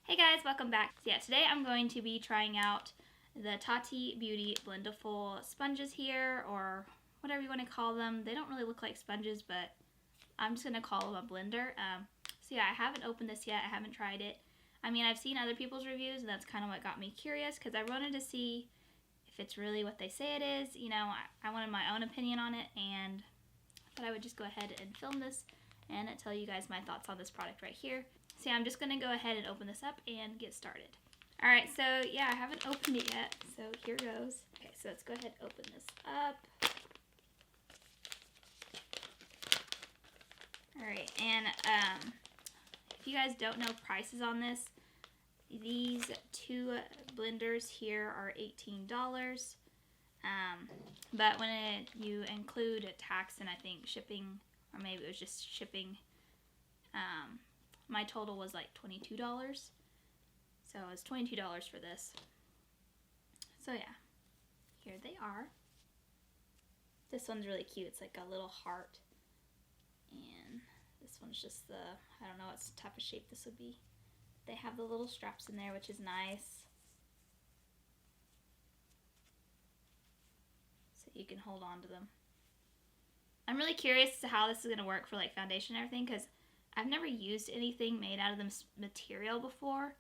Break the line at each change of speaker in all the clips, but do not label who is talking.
Hey guys, welcome back. So yeah, today I'm going to be trying out the Tati Beauty Blendiful sponges here, or whatever you want to call them. They don't really look like sponges, but I'm just going to call them a blender. So yeah, I haven't opened this yet. I haven't tried it. I mean, I've seen other people's reviews, and that's kind of what got me curious, because I wanted to see if it's really what they say it is. You know, I wanted my own opinion on it, and I thought I would just go ahead and film this and tell you guys my thoughts on this product right here. So yeah, I'm just going to go ahead and open this up and get started. Alright, so yeah, I haven't opened it yet, so here goes. Okay, so let's go ahead and open this up. Alright, and if you guys don't know prices on this, these two blenders here are $18. But when you include a tax and I think shipping, or maybe it was just shipping, my total was like $22. So it was $22 for this. So yeah, here they are. This one's really cute. It's like a little heart. And this one's just the, I don't know what type of shape this would be. They have the little straps in there, which is nice. So you can hold on to them. I'm really curious as to how this is going to work for like foundation and everything, because I've never used anything made out of this material before.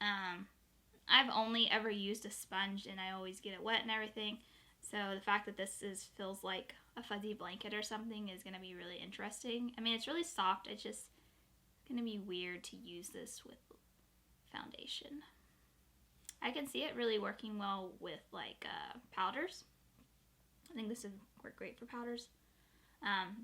I've only ever used a sponge, and I always get it wet and everything. So the fact that this feels like a fuzzy blanket or something is going to be really interesting. I mean, it's really soft. It's just going to be weird to use this with foundation. I can see it really working well with like powders. I think this would work great for powders.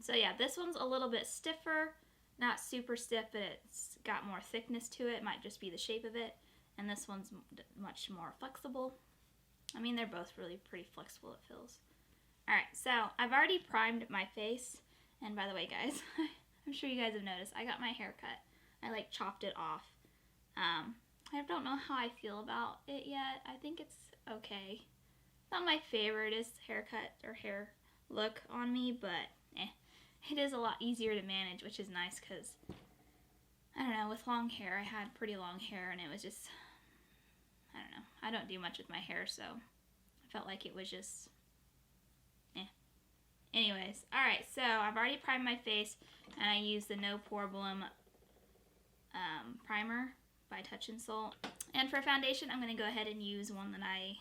So yeah, this one's a little bit stiffer. Not super stiff, but it's got more thickness to it. It might just be the shape of it. And this one's much more flexible. I mean, they're both really pretty flexible, it feels. Alright, so I've already primed my face. And by the way, guys, I'm sure you guys have noticed, I got my hair cut. I like chopped it off. I don't know how I feel about it yet. I think it's okay. Not my favoriteest haircut or hair look on me, but it is a lot easier to manage, which is nice because, I don't know, with long hair, I had pretty long hair, and it was just, I don't know, I don't do much with my hair, so I felt like it was just, Anyways, alright, so I've already primed my face, and I used the No Problem primer by Touch and Soul. And for foundation, I'm going to go ahead and use one that I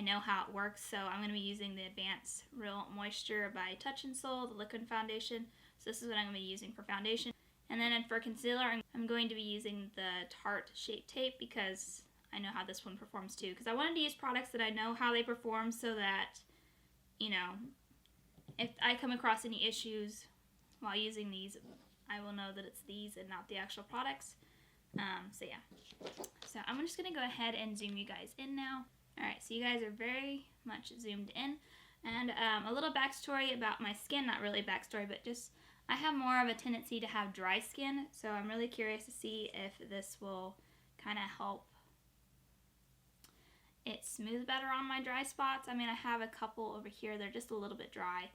know how it works, so I'm going to be using the Advanced Real Moisture by Touch and Soul, the liquid foundation. So this is what I'm going to be using for foundation. And then for concealer, I'm going to be using the Tarte Shape Tape because I know how this one performs too. Because I wanted to use products that I know how they perform so that, you know, if I come across any issues while using these, I will know that it's these and not the actual products. So yeah. So I'm just going to go ahead and zoom you guys in now. Alright, so you guys are very much zoomed in. And a little backstory about my skin, not really backstory, but just I have more of a tendency to have dry skin, so I'm really curious to see if this will kind of help it smooth better on my dry spots. I mean, I have a couple over here, they're just a little bit dry,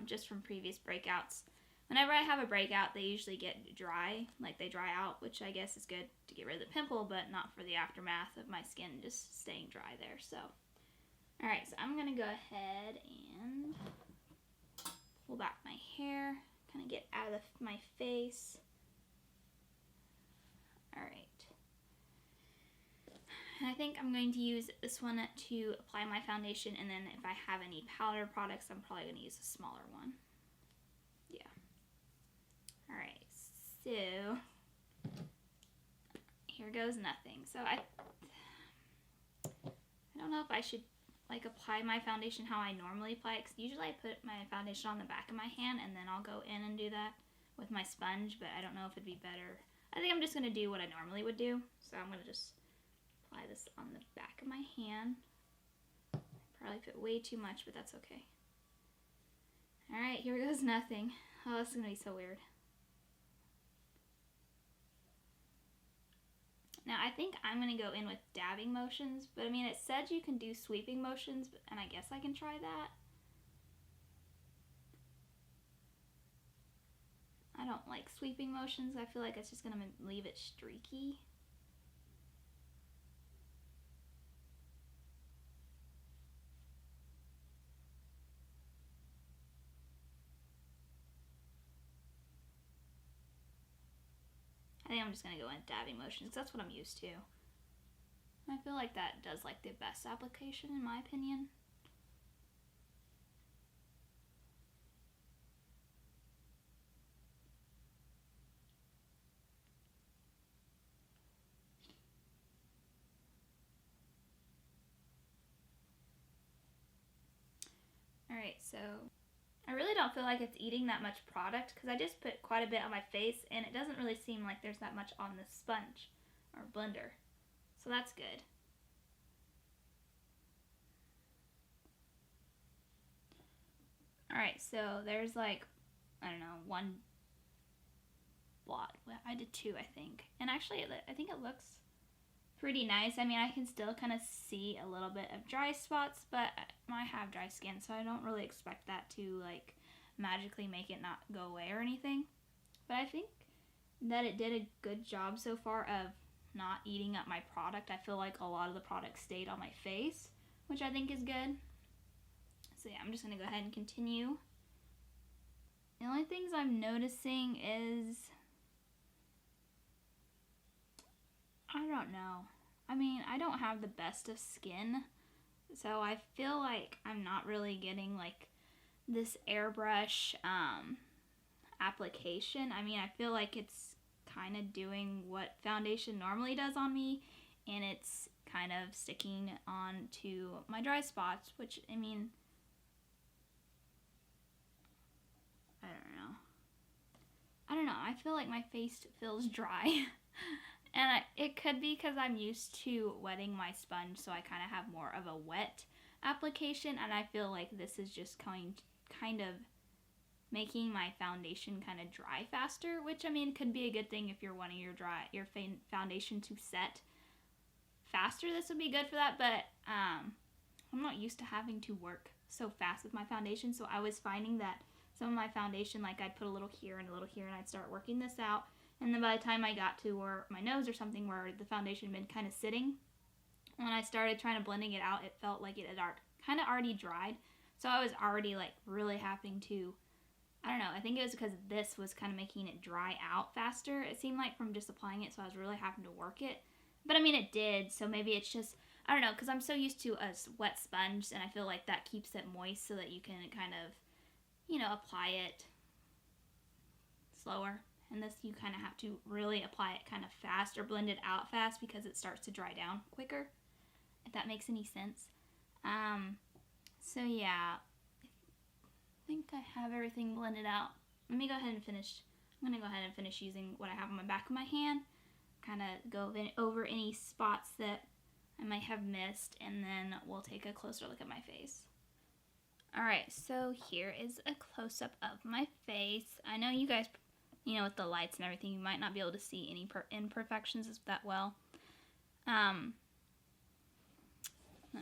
just from previous breakouts. Whenever I have a breakout, they usually get dry, like they dry out, which I guess is good to get rid of the pimple, but not for the aftermath of my skin just staying dry there. So, alright, so I'm going to go ahead and pull back my hair, kind of get out of my face. Alright. And I think I'm going to use this one to apply my foundation, and then if I have any powder products, I'm probably going to use a smaller one. Yeah. Alright, so here goes nothing. So I don't know if I should like apply my foundation how I normally apply it, because usually I put my foundation on the back of my hand and then I'll go in and do that with my sponge, but I don't know if it'd be better. I think I'm just going to do what I normally would do. So I'm going to just apply this on the back of my hand. Probably put way too much, but that's okay. Alright, here goes nothing. Oh, this is going to be so weird. Now, I think I'm going to go in with dabbing motions, but I mean, it said you can do sweeping motions, and I guess I can try that. I don't don't like sweeping motions. I feel like it's just going to leave it streaky. I think I'm just going to go in dabbing motions because that's what I'm used to. I feel like that does like the best application in my opinion. Alright, so I really don't feel like it's eating that much product because I just put quite a bit on my face and it doesn't really seem like there's that much on the sponge or blender. So that's good. Alright, so there's like, I don't know, one blot. Well, I did two, I think. And actually, I think it looks pretty nice. I mean, I can still kind of see a little bit of dry spots, but I have dry skin, so I don't really expect that to like magically make it not go away or anything. But I think that it did a good job so far of not eating up my product. I feel like a lot of the product stayed on my face, which I think is good. So yeah, I'm just going to go ahead and continue. The only things I'm noticing is, I don't know. I mean, I don't have the best of skin, so I feel like I'm not really getting like this airbrush application. I mean, I feel like it's kind of doing what foundation normally does on me, and it's kind of sticking on to my dry spots, which, I mean, I don't know. I feel like my face feels dry. And it could be because I'm used to wetting my sponge, so I kind of have more of a wet application, and I feel like this is just kind of making my foundation kind of dry faster, which, I mean, could be a good thing if you're wanting your foundation to set faster. This would be good for that, but I'm not used to having to work so fast with my foundation, so I was finding that some of my foundation, like I'd put a little here and a little here, and I'd start working this out. And then by the time I got to where my nose or something where the foundation had been kind of sitting, when I started trying to blending it out, it felt like it had kind of already dried. So I was already like really having to, I don't know, I think it was because this was kind of making it dry out faster, it seemed like, from just applying it. So I was really having to work it. But I mean, it did. So maybe it's just, I don't know, because I'm so used to a wet sponge, and I feel like that keeps it moist so that you can kind of, you know, apply it slower. And this, you kind of have to really apply it kind of fast or blend it out fast because it starts to dry down quicker, if that makes any sense. So yeah, I think I have everything blended out. Let me go ahead and finish. I'm going to go ahead and finish using what I have on my back of my hand, kind of go over any spots that I might have missed, and then we'll take a closer look at my face. Alright, so here is a close-up of my face. I know you guys, you know, with the lights and everything, you might not be able to see any imperfections that well. Let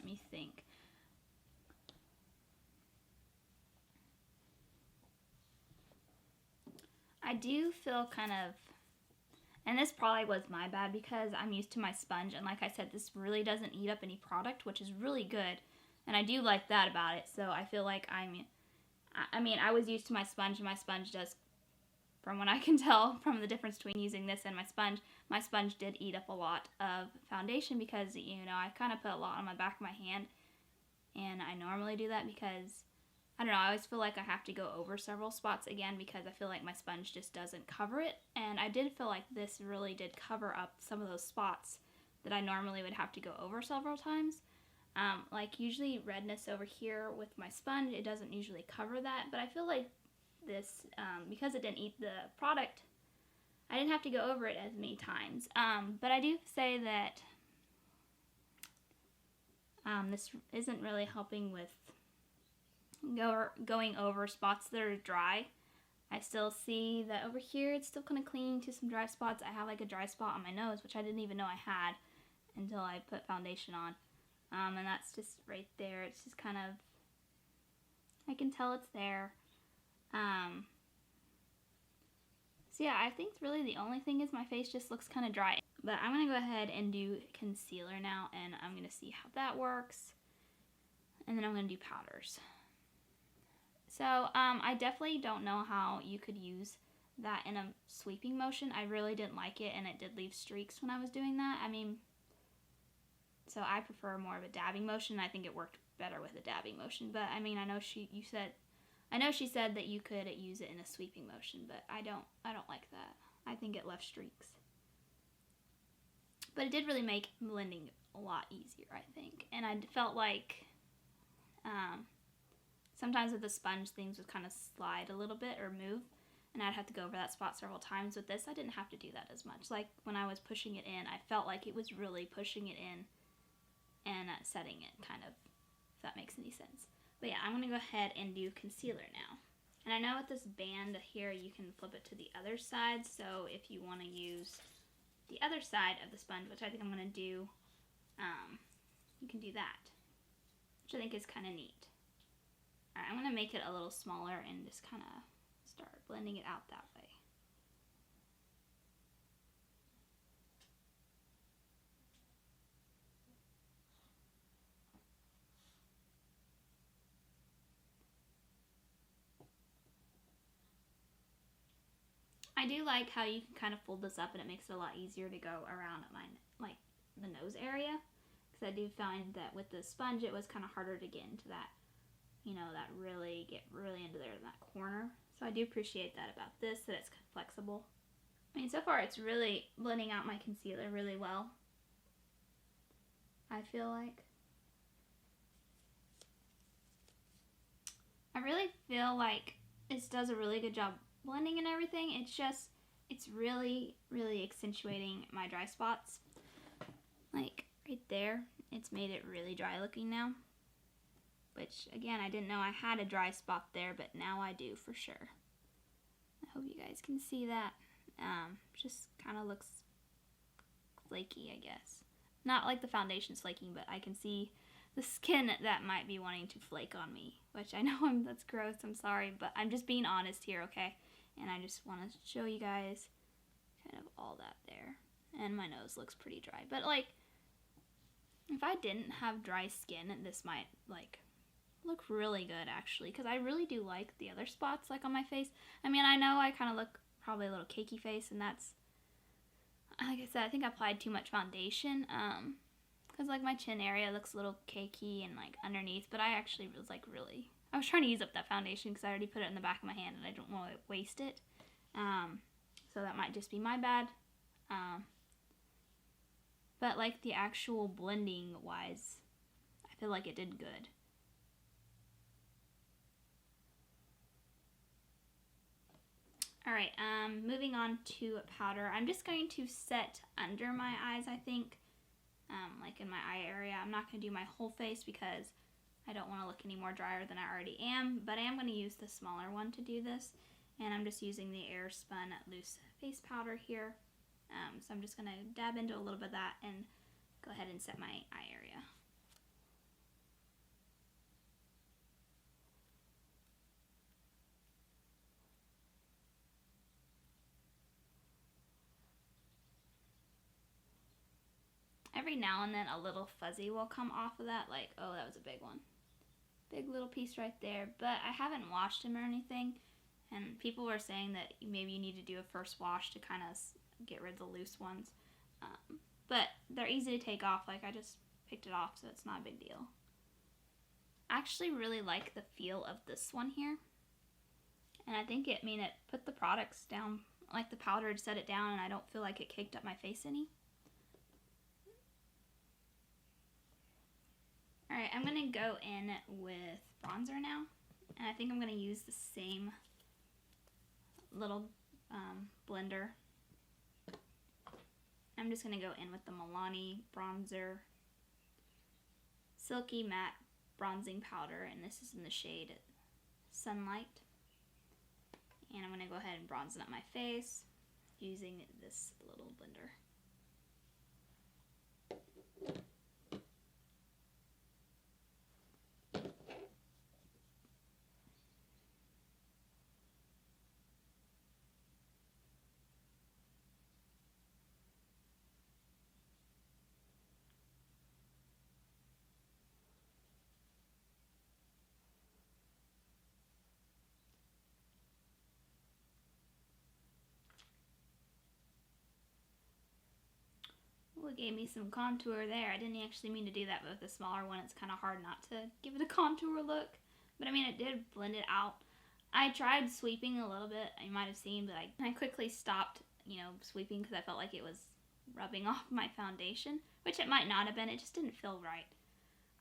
me think. I do feel kind of, and this probably was my bad because I'm used to my sponge, and like I said, this really doesn't eat up any product, which is really good, and I do like that about it. So I feel like I mean, I was used to my sponge, and my sponge does, from what I can tell from the difference between using this and my sponge did eat up a lot of foundation because, you know, I kind of put a lot on my back of my hand, and I normally do that because, I don't know, I always feel like I have to go over several spots again because I feel like my sponge just doesn't cover it, and I did feel like this really did cover up some of those spots that I normally would have to go over several times. Like usually redness over here with my sponge, it doesn't usually cover that, but I feel like this, because it didn't eat the product, I didn't have to go over it as many times. But I do say that this isn't really helping with going over spots that are dry. I still see that over here it's still kind of clinging to some dry spots. I have like a dry spot on my nose, which I didn't even know I had until I put foundation on. And that's just right there. It's just kind of, I can tell it's there. So yeah, I think really the only thing is my face just looks kind of dry. But I'm going to go ahead and do concealer now, and I'm going to see how that works. And then I'm going to do powders. So I definitely don't know how you could use that in a sweeping motion. I really didn't like it, and it did leave streaks when I was doing that. I mean, so I prefer more of a dabbing motion. I think it worked better with a dabbing motion. But I mean, I know she said that you could use it in a sweeping motion, but I don't like that. I think it left streaks. But it did really make blending a lot easier, I think. And I felt like sometimes with the sponge, things would kind of slide a little bit or move, and I'd have to go over that spot several times. With this, I didn't have to do that as much. Like when I was pushing it in, I felt like it was really pushing it in and setting it, kind of, if that makes any sense. But yeah, I'm going to go ahead and do concealer now. And I know with this band here, you can flip it to the other side, so if you want to use the other side of the sponge, which I think I'm going to do, you can do that, which I think is kind of neat. Alright, I'm going to make it a little smaller and just kind of start blending it out that way. I do like how you can kind of fold this up, and it makes it a lot easier to go around my, like, the nose area. Because I do find that with the sponge, it was kind of harder to get into that, you know, get really into there in that corner. So I do appreciate that about this, that it's flexible. I mean, so far it's really blending out my concealer really well, I feel like. I really feel like this does a really good job blending and everything. It's really, really accentuating my dry spots. Like right there, it's made it really dry looking now. Which, again, I didn't know I had a dry spot there, but now I do for sure. I hope you guys can see that. Just kind of looks flaky, I guess. Not like the foundation's flaking, but I can see the skin that might be wanting to flake on me. Which I know that's gross, I'm sorry, but I'm just being honest here, okay? And I just want to show you guys kind of all that there. And my nose looks pretty dry. But, like, if I didn't have dry skin, this might, like, look really good, actually. Because I really do like the other spots, like, on my face. I mean, I know I kind of look probably a little cakey face, and that's, like I said, I think I applied too much foundation. Because, like, my chin area looks a little cakey and, like, underneath. But I actually was, like, really... I was trying to use up that foundation because I already put it in the back of my hand and I don't want to waste it. So that might just be my bad. But like the actual blending wise, I feel like it did good. Alright, moving on to powder. I'm just going to set under my eyes, I think. Like in my eye area. I'm not going to do my whole face because I don't want to look any more drier than I already am, but I am going to use the smaller one to do this, and I'm just using the Airspun loose face powder here. So I'm just going to dab into a little bit of that and go ahead and set my eye area. Every now and then a little fuzzy will come off of that, like, oh, that was a big one. Big little piece right there, but I haven't washed them or anything, and people were saying that maybe you need to do a first wash to kind of get rid of the loose ones, but they're easy to take off. Like, I just picked it off, so it's not a big deal. I actually really like the feel of this one here, and I think it put the products down, like the powder set it down, and I don't feel like it caked up my face any. Alright, I'm going to go in with bronzer now, and I think I'm going to use the same little blender. I'm just going to go in with the Milani bronzer Silky Matte Bronzing Powder, and this is in the shade Sunlight. And I'm going to go ahead and bronze up my face using this little blender. Ooh, it gave me some contour there. I didn't actually mean to do that, but with the smaller one, it's kind of hard not to give it a contour look. But I mean, it did blend it out. I tried sweeping a little bit, you might have seen, but I quickly stopped, you know, sweeping because I felt like it was rubbing off my foundation, which it might not have been. It just didn't feel right.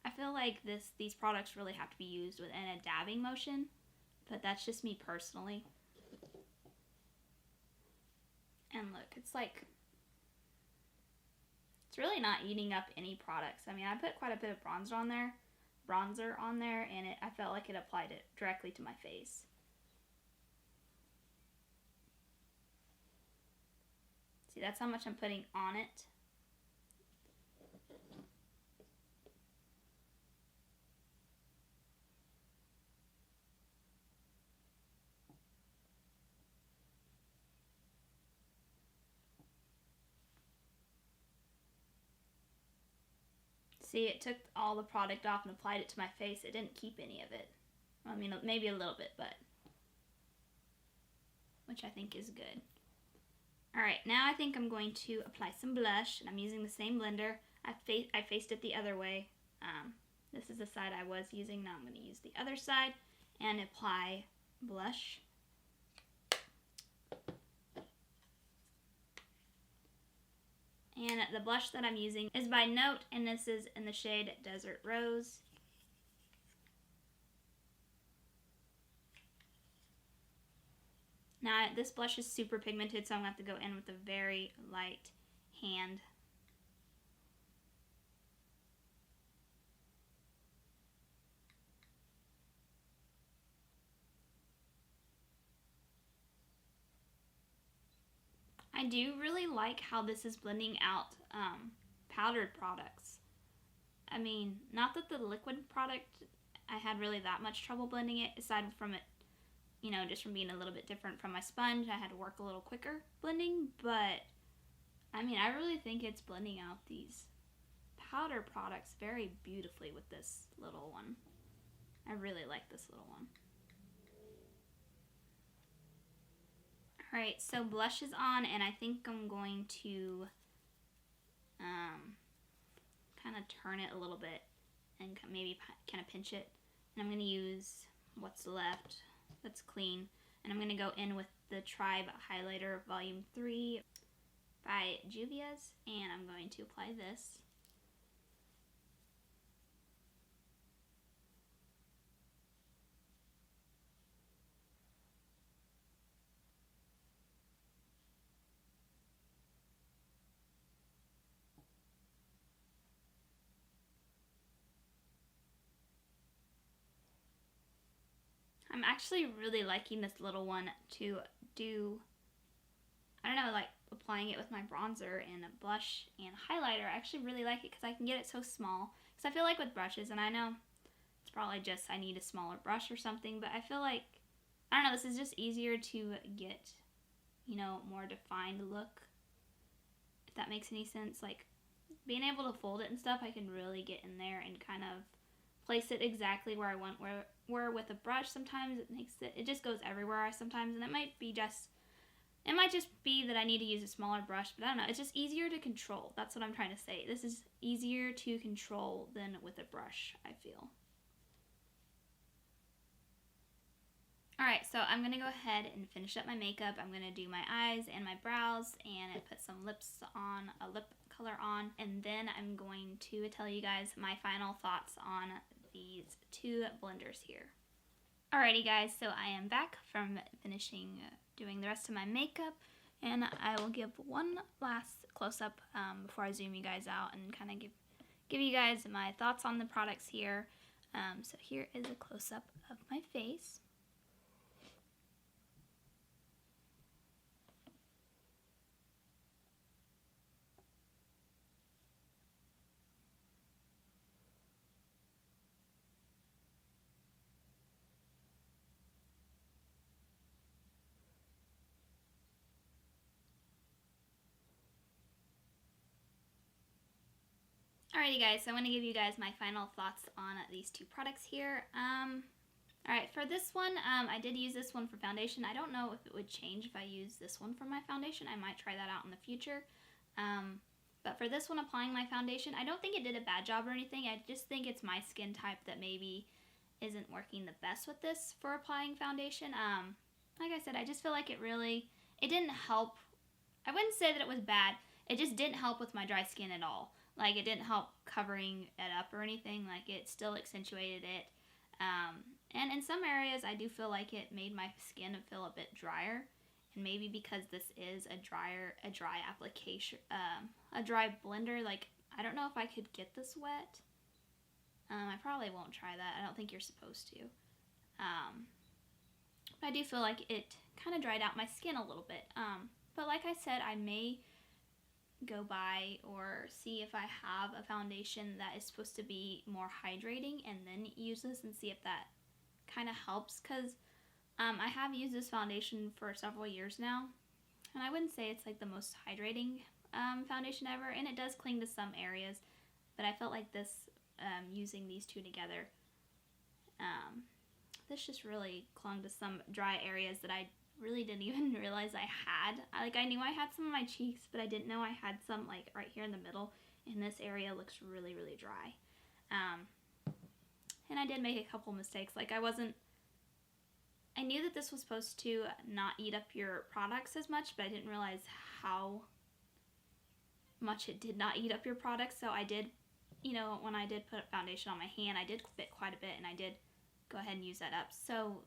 I feel like these products really have to be used within a dabbing motion, but that's just me personally. And look, it's like, it's really not eating up any products. I mean, I put quite a bit of bronzer on there, and I felt like it applied it directly to my face. See, that's how much I'm putting on it. See, it took all the product off and applied it to my face. It didn't keep any of it. I mean, maybe a little bit, but which I think is good. Alright, now I think I'm going to apply some blush, and I'm using the same blender. I faced it the other way. This is the side I was using. Now I'm going to use the other side and apply blush. And the blush that I'm using is by Note, and this is in the shade Desert Rose. Now, this blush is super pigmented, so I'm going to have to go in with a very light hand. I do really like how this is blending out powdered products. I mean, not that the liquid product, I had really that much trouble blending it, aside from it, you know, just from being a little bit different from my sponge. I had to work a little quicker blending, but I mean, I really think it's blending out these powder products very beautifully with this little one. I really like this little one. Alright, so blush is on, and I think I'm going to kind of turn it a little bit and maybe kind of pinch it. And I'm going to use what's left that's clean, and I'm going to go in with the Tribe Highlighter Volume 3 by Juvia's, and I'm going to apply this. I'm actually really liking this little one to do, I don't know, like applying it with my bronzer and a blush and highlighter. I actually really like it because I can get it so small. Because I feel like with brushes, and I know it's probably just I need a smaller brush or something, but I feel like, I don't know, this is just easier to get, you know, more defined look, if that makes any sense. Like, being able to fold it and stuff, I can really get in there and kind of place it exactly where I want. Where with a brush, sometimes it just goes everywhere sometimes, and it might just be that I need to use a smaller brush, but I don't know, it's just easier to control. That's what I'm trying to say. This is easier to control than with a brush, I feel. Alright, so I'm going to go ahead and finish up my makeup. I'm going to do my eyes and my brows and put some lips on, a lip color on, and then I'm going to tell you guys my final thoughts on these two blenders here. Alrighty guys, so I am back from finishing doing the rest of my makeup, and I will give one last close-up before I zoom you guys out and kind of give you guys my thoughts on the products here. So here is a close-up of my face. Alrighty guys, so I'm going to give you guys my final thoughts on these two products here. Alright, for this one, I did use this one for foundation. I don't know if it would change if I use this one for my foundation. I might try that out in the future. But for this one, applying my foundation, I don't think it did a bad job or anything. I just think it's my skin type that maybe isn't working the best with this for applying foundation. Like I said, I just feel like it didn't help. I wouldn't say that it was bad. It just didn't help with my dry skin at all. Like, it didn't help covering it up or anything. Like, it still accentuated it. And in some areas, I do feel like it made my skin feel a bit drier. And maybe because this is a dry application, a dry blender, like, I don't know if I could get this wet. I probably won't try that. I don't think you're supposed to. But I do feel like it kind of dried out my skin a little bit. But like I said, I may go by or see if I have a foundation that is supposed to be more hydrating and then use this and see if that kind of helps, because I have used this foundation for several years now, and I wouldn't say it's like the most hydrating foundation ever, and it does cling to some areas, but I felt like this, using these two together, this just really clung to some dry areas that I really didn't even realize I had. I knew I had some on my cheeks, but I didn't know I had some like right here in the middle, and this area looks really, really dry. And I did make a couple mistakes. Like, I knew that this was supposed to not eat up your products as much, but I didn't realize how much it did not eat up your products. So I did, when I did put foundation on my hand, I did fit quite a bit, and I did go ahead and use that up. So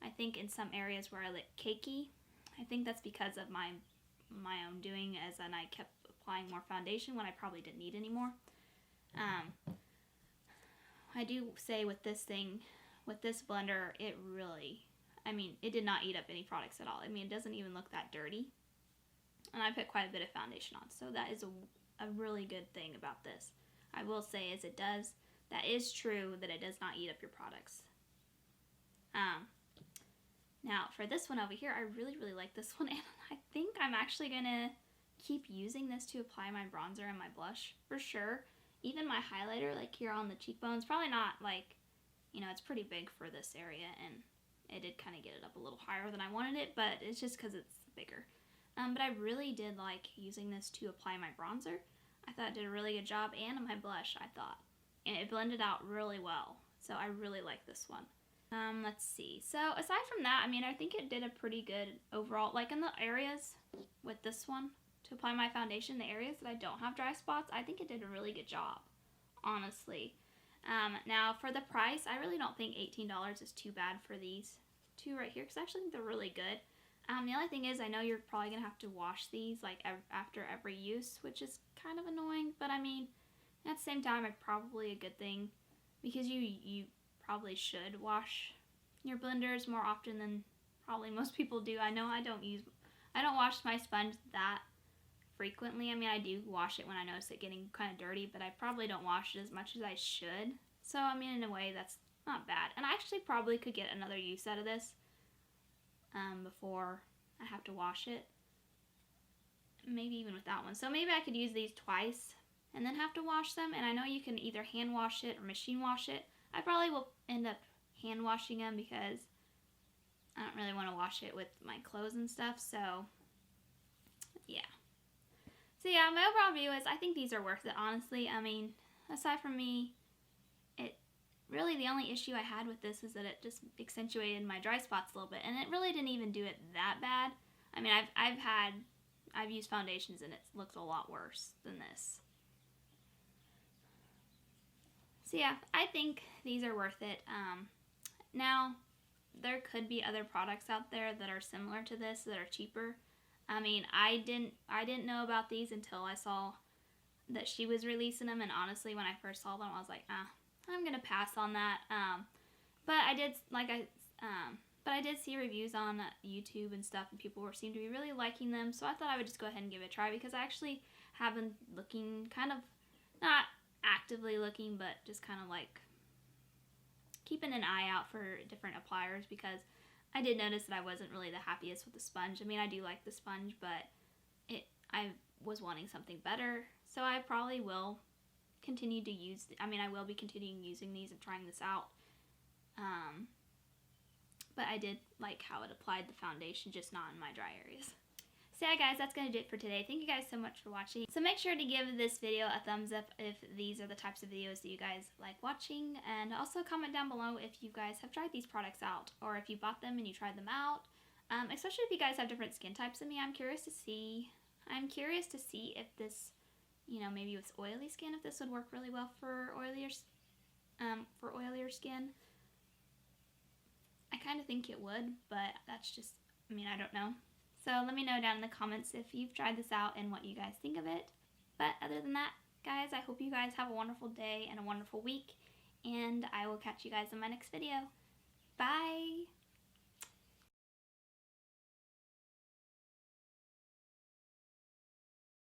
I think in some areas where I look cakey, I think that's because of my own doing, as in I kept applying more foundation when I probably didn't need any more. I do say with this blender, it did not eat up any products at all. It doesn't even look that dirty. And I put quite a bit of foundation on, so that is a really good thing about this. I will say that is true, that it does not eat up your products. Now, for this one over here, I really, really like this one, and I think I'm actually going to keep using this to apply my bronzer and my blush, for sure. Even my highlighter, like here on the cheekbones, probably not like, it's pretty big for this area, and it did kind of get it up a little higher than I wanted it, but it's just because it's bigger. But I really did like using this to apply my bronzer. I thought it did a really good job, and my blush, I thought. And it blended out really well, so I really like this one. Let's see. So aside from that, I think it did a pretty good overall, like in the areas with this one, to apply my foundation, the areas that I don't have dry spots, I think it did a really good job, honestly. Now for the price, I really don't think $18 is too bad for these two right here, because I actually think they're really good. The only thing is, I know you're probably going to have to wash these like after every use, which is kind of annoying, but at the same time, it's probably a good thing, because you probably should wash your blenders more often than probably most people do. I know I don't wash my sponge that frequently. I do wash it when I notice it getting kind of dirty, but I probably don't wash it as much as I should. So, in a way, that's not bad. And I actually probably could get another use out of this before I have to wash it. Maybe even with that one. So maybe I could use these twice and then have to wash them. And I know you can either hand wash it or machine wash it. I probably will end up hand washing them, because I don't really want to wash it with my clothes and stuff. So, yeah. So yeah, my overall view is I think these are worth it, honestly. Aside from me, really the only issue I had with this is that it just accentuated my dry spots a little bit, and it really didn't even do it that bad. I've used foundations and it looks a lot worse than this. So yeah, I think these are worth it. Now, there could be other products out there that are similar to this that are cheaper. I didn't know about these until I saw that she was releasing them, and honestly, when I first saw them, I was like, I'm gonna pass on that. But I did see reviews on YouTube and stuff, and people seemed to be really liking them, so I thought I would just go ahead and give it a try, because I actually have been looking, kind of, not actively looking, but just kind of like keeping an eye out for different appliers, because I did notice that I wasn't really the happiest with the sponge. I do like the sponge, but I was wanting something better, so I probably will continue to use, I will be continuing using these and trying this out. But I did like how it applied the foundation, just not in my dry areas. So So yeah guys, that's going to do it for today. Thank you guys so much for watching. So make sure to give this video a thumbs up if these are the types of videos that you guys like watching. And also comment down below if you guys have tried these products out, or if you bought them and you tried them out. Especially if you guys have different skin types than me. I'm curious to see if this, you know, maybe with oily skin, if this would work really well for oilier skin. I kind of think it would, but that's just, I mean, I don't know. So let me know down in the comments if you've tried this out and what you guys think of it. But other than that, guys, I hope you guys have a wonderful day and a wonderful week, and I will catch you guys in my next video. Bye!